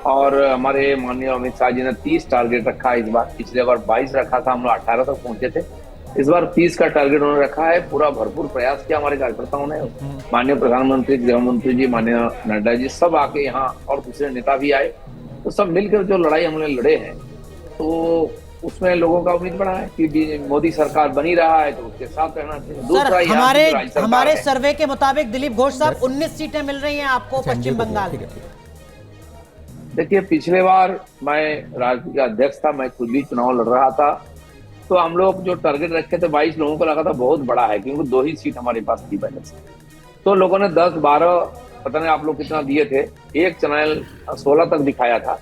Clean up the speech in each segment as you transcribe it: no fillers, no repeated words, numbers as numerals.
और हमारे माननीय अमित शाह जी ने 30 टारगेट रखा है इस बार। पिछले बार 22 रखा था, हम लोग 18 तक पहुंचे थे। इस बार 30 का टारगेट उन्होंने रखा है। पूरा भरपूर प्रयास किया हमारे कार्यकर्ताओं ने। माननीय प्रधानमंत्री, गृह मंत्री जी, माननीय नड्डा जी सब आके यहाँ, और दूसरे नेता भी आए। तो सब मिलकर जो लड़ाई हमने लड़े हैं, तो उसमें लोगों का उम्मीद बढ़ा है कि मोदी सरकार बनी रहा है तो उसके साथ रहना चाहिए। सर, दूसरा, यहाँ की हमारे जो राज्य सरकार हमारे है, सर्वे के मुताबिक दिलीप घोष साहब 19 सीटें मिल रही हैं आपको पश्चिम बंगाल में। देखिए पिछले बार मैं राज्य का अध्यक्ष था, मैं खुद भी चुनाव लड़ रहा था। तो हम लोग जो टारगेट रखे थे 22, लोगों को लगा था बहुत बड़ा है, क्योंकि 2 ही सीट हमारे पास थी पहले से। तो लोगों ने 10, 12, पता नहीं आप लोग कितना दिए थे। एक चैनल 16 तक दिखाया था।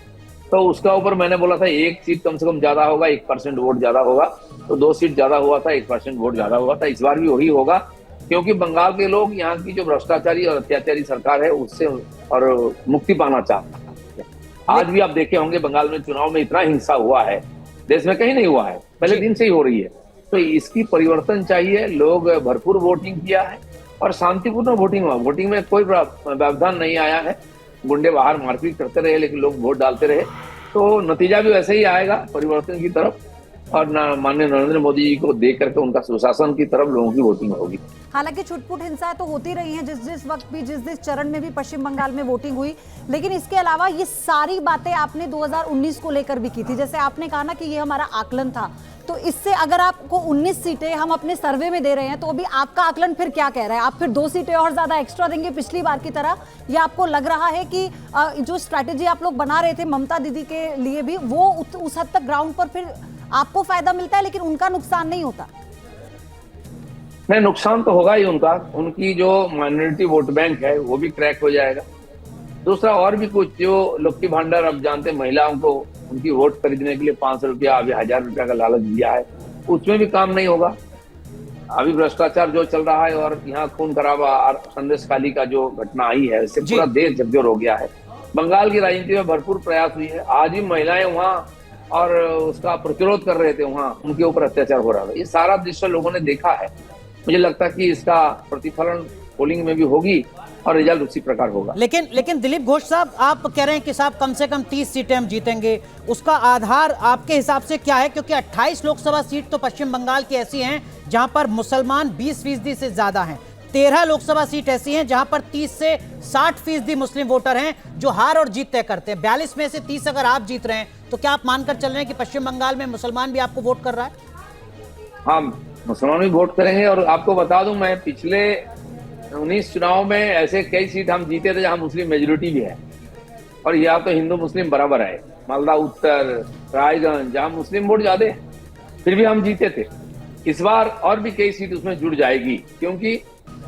तो उसका ऊपर मैंने बोला था एक सीट कम से कम ज्यादा होगा, 1% वोट ज्यादा होगा। तो 2 सीट ज्यादा हुआ था, 1% वोट ज्यादा हुआ था। इस बार भी वही होगा, क्योंकि बंगाल के लोग यहाँ की जो भ्रष्टाचारी और अत्याचारी सरकार है उससे और मुक्ति पाना चाहते हैं। आज भी आप देखे होंगे बंगाल में चुनाव में इतना हिंसा हुआ है, देश में कहीं नहीं हुआ है, पहले दिन से ही हो रही है। तो इसकी परिवर्तन चाहिए। लोग भरपूर वोटिंग किया है और शांतिपूर्ण वोटिंग हुआ। वोटिंग में कोई व्यवधान नहीं आया है। गुंडे बाहर मारपीट करते रहे, लेकिन लोग वोट डालते रहे। तो नतीजा भी वैसे ही आएगा, परिवर्तन की तरफ। और माननीय नरेंद्र मोदी जी को देख करके उनका सुशासन की तरफ लोगों की वोटिंग होगी। हालांकि छुटपुट हिंसा तो होती रही है जिस वक्त भी, जिस चरण में भी पश्चिम बंगाल में वोटिंग हुई। लेकिन इसके अलावा ये सारी बातें आपने 2019 को लेकर भी की थी। जैसे आपने कहा ना कि ये हमारा आकलन था, तो इससे अगर आपको 19 सीटें हम अपने सर्वे में दे रहे हैं, तो अभी आपका आकलन फिर क्या कह रहा है? आप फिर 2 सीटें और ज्यादा एक्स्ट्रा देंगे पिछली बार की तरह, या आपको लग रहा है कि जो स्ट्रैटेजी आप लोग बना रहे थे ममता दीदी के लिए भी, वो उस हद तक ग्राउंड पर फिर आपको फायदा मिलता है लेकिन उनका नुकसान नहीं होता? नहीं, नुकसान तो होगा ही उनका। उनकी जो माइनॉरिटी वोट बैंक है वो भी क्रैक हो जाएगा। दूसरा, और भी कुछ जो लक्ष्मी भांडार, अब जानते महिलाओं को उनकी वोट खरीदने के लिए 500 रुपया, अभी 1000 रुपया का लालच दिया है, उसमें भी काम नहीं होगा। अभी भ्रष्टाचार जो चल रहा है और यहाँ खून खराबा और संदेश खाली का जो घटना आई है, इससे पूरा देश झकझोर हो गया है। बंगाल की राजनीति में भरपूर प्रयास हुई है। आज भी महिलाएं वहाँ और उसका प्रतिरोध कर रहे थे, वहाँ उनके ऊपर अत्याचार हो रहा था। ये सारा दृश्य लोगों ने देखा है। मुझे लगता है कि इसका प्रतिफलन पोलिंग में भी होगी और रिजल्ट उसी प्रकार होगा। लेकिन दिलीप घोष साहब, आप कह रहे हैं कि साहब कम से कम 30 सीटें हम जीतेंगे, उसका आधार आपके हिसाब से क्या है? क्योंकि 28 लोकसभा सीट तो पश्चिम बंगाल की ऐसी हैं जहां पर मुसलमान 20% से ज्यादा हैं। 13 लोकसभा सीट ऐसी हैं जहां पर 30 से 60% मुस्लिम वोटर हैं जो हार और जीत तय करते हैं। 42 में से 30 अगर आप जीत रहे हैं, तो क्या आप मानकर चल रहे हैं कि पश्चिम बंगाल में मुसलमान भी आपको वोट कर रहा है? हाँ, मुसलमान भी वोट करेंगे। और आपको बता दूं, मैं पिछले 19 चुनाव में ऐसे कई सीट हम जीते थे जहां मुस्लिम मेजोरिटी भी है, और यहाँ तो हिंदू मुस्लिम बराबर है। मालदा उत्तर, रायगंज, जहां मुस्लिम वोट ज्यादा है, फिर भी हम जीते थे। इस बार और भी कई सीट उसमें जुड़ जाएगी, क्योंकि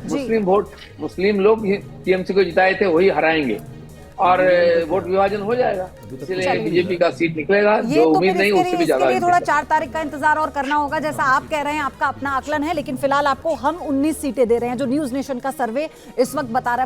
मुस्लिम वोट, मुस्लिम लोग टीएमसी को जिताए थे वही हराएंगे और वोट विभाजन हो जाएगा। इसलिए बीजेपी का सीट निकलेगा जो उम्मीद नहीं, उससे भी ज्यादा। थोड़ा 4 तारीख का इंतजार और करना होगा। जैसा आप कह रहे हैं, आपका अपना आकलन है, लेकिन फिलहाल आपको हम 19 सीटें दे रहे हैं, जो न्यूज नेशन का सर्वे इस वक्त बता रहा है।